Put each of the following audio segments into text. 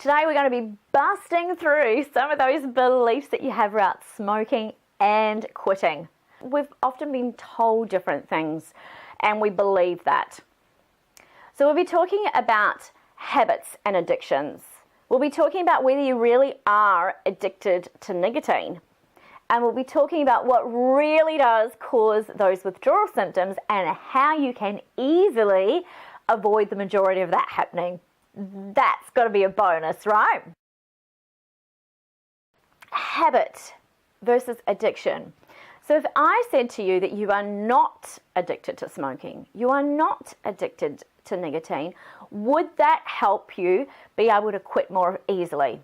Today we're going to be busting through some of those beliefs that you have about smoking and quitting. We've often been told different things and we believe that. So we'll be talking about habits and addictions. We'll be talking about whether you really are addicted to nicotine. And we'll be talking about what really does cause those withdrawal symptoms and how you can easily avoid the majority of that happening. That's got to be a bonus, right? Habit versus addiction. So if I said to you that you are not addicted to smoking, you are not addicted to nicotine, would that help you be able to quit more easily?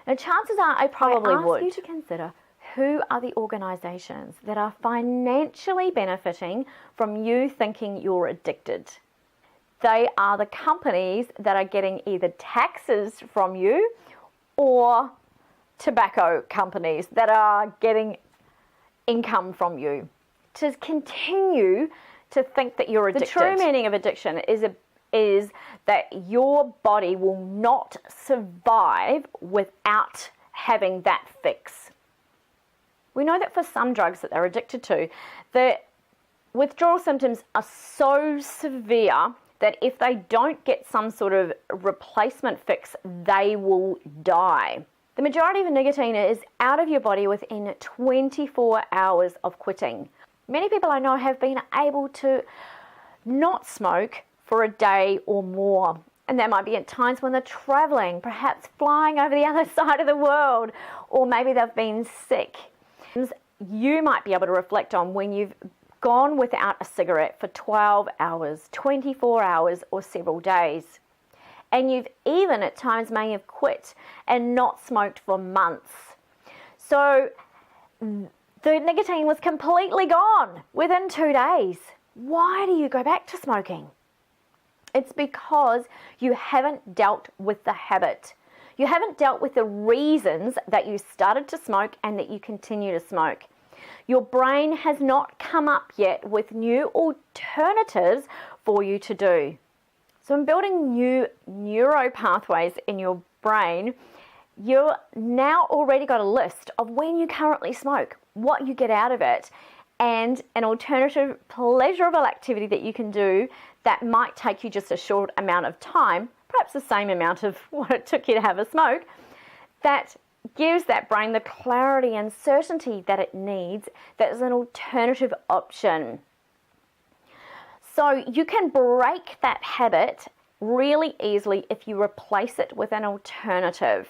Now, chances are I probably would. I ask you to consider who are the organisations that are financially benefiting from you thinking you're addicted. They are the companies that are getting either taxes from you or tobacco companies that are getting income from you to continue to think that you're addicted. The true meaning of addiction is that your body will not survive without having that fix. We know that for some drugs that they're addicted to, the withdrawal symptoms are so severe that if they don't get some sort of replacement fix, they will die. The majority of nicotine is out of your body within 24 hours of quitting. Many people I know have been able to not smoke for a day or more. And that might be at times when they're traveling, perhaps flying over the other side of the world, or maybe they've been sick. You might be able to reflect on when you've gone without a cigarette for 12 hours, 24 hours, or several days. And you've even at times may have quit and not smoked for months. So the nicotine was completely gone within 2 days. Why do you go back to smoking? It's because you haven't dealt with the habit. You haven't dealt with the reasons that you started to smoke and that you continue to smoke. Your brain has not come up yet with new alternatives for you to do. So in building new neuro pathways in your brain, you've now already got a list of when you currently smoke, what you get out of it, and an alternative pleasurable activity that you can do that might take you just a short amount of time, perhaps the same amount of what it took you to have a smoke, that gives that brain the clarity and certainty that it needs. That is an alternative option. So you can break that habit really easily if you replace it with an alternative.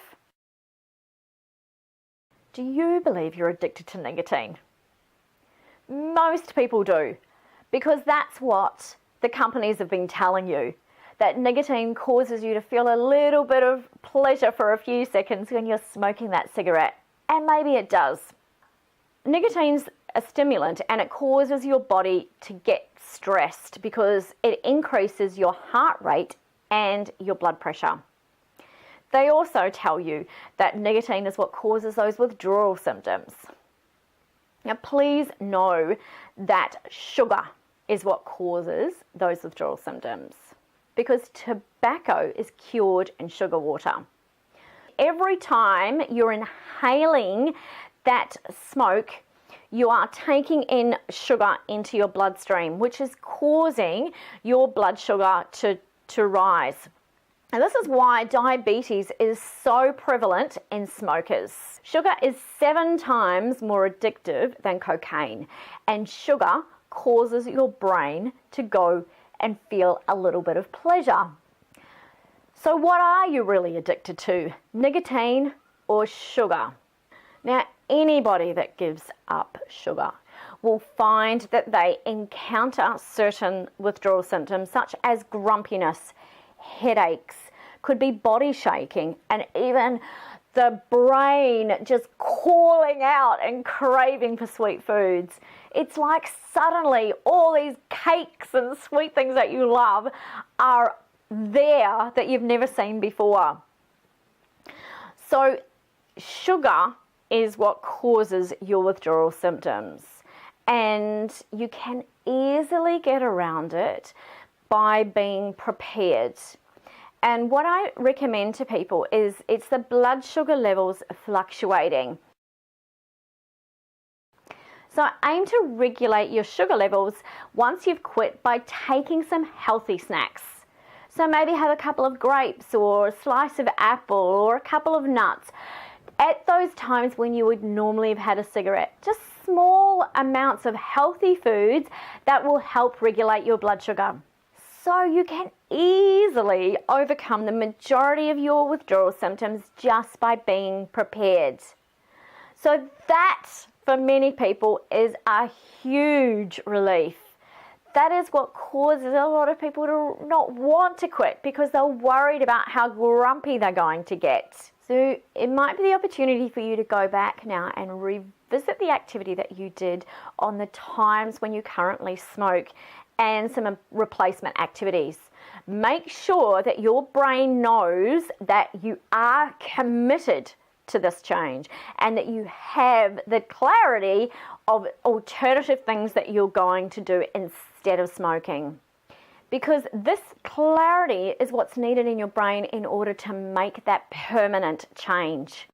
Do you believe you're addicted to nicotine? Most people do, because that's what the companies have been telling you, that nicotine causes you to feel a little bit of pleasure for a few seconds when you're smoking that cigarette. And maybe it does. Nicotine's a stimulant and it causes your body to get stressed because it increases your heart rate and your blood pressure. They also tell you that nicotine is what causes those withdrawal symptoms. Now, please know that sugar is what causes those withdrawal symptoms, because tobacco is cured in sugar water. Every time you're inhaling that smoke, you are taking in sugar into your bloodstream, which is causing your blood sugar to rise. And this is why diabetes is so prevalent in smokers. Sugar is 7 times more addictive than cocaine, and sugar causes your brain to go and feel a little bit of pleasure. So what are you really addicted to? Nicotine or sugar? Now, anybody that gives up sugar will find that they encounter certain withdrawal symptoms such as grumpiness, headaches, could be body shaking, and even the brain just calling out and craving for sweet foods. It's like suddenly all these cakes and sweet things that you love are there that you've never seen before. So sugar is what causes your withdrawal symptoms, and you can easily get around it by being prepared. And what I recommend to people is it's the blood sugar levels fluctuating. So aim to regulate your sugar levels once you've quit by taking some healthy snacks. So maybe have a couple of grapes or a slice of apple or a couple of nuts at those times when you would normally have had a cigarette. Just small amounts of healthy foods that will help regulate your blood sugar. So you can easily overcome the majority of your withdrawal symptoms just by being prepared. So that, for many people, is a huge relief. That is what causes a lot of people to not want to quit because they're worried about how grumpy they're going to get. So it might be the opportunity for you to go back now and revisit the activity that you did on the times when you currently smoke and some replacement activities. Make sure that your brain knows that you are committed to this change and that you have the clarity of alternative things that you're going to do instead of smoking. Because this clarity is what's needed in your brain in order to make that permanent change.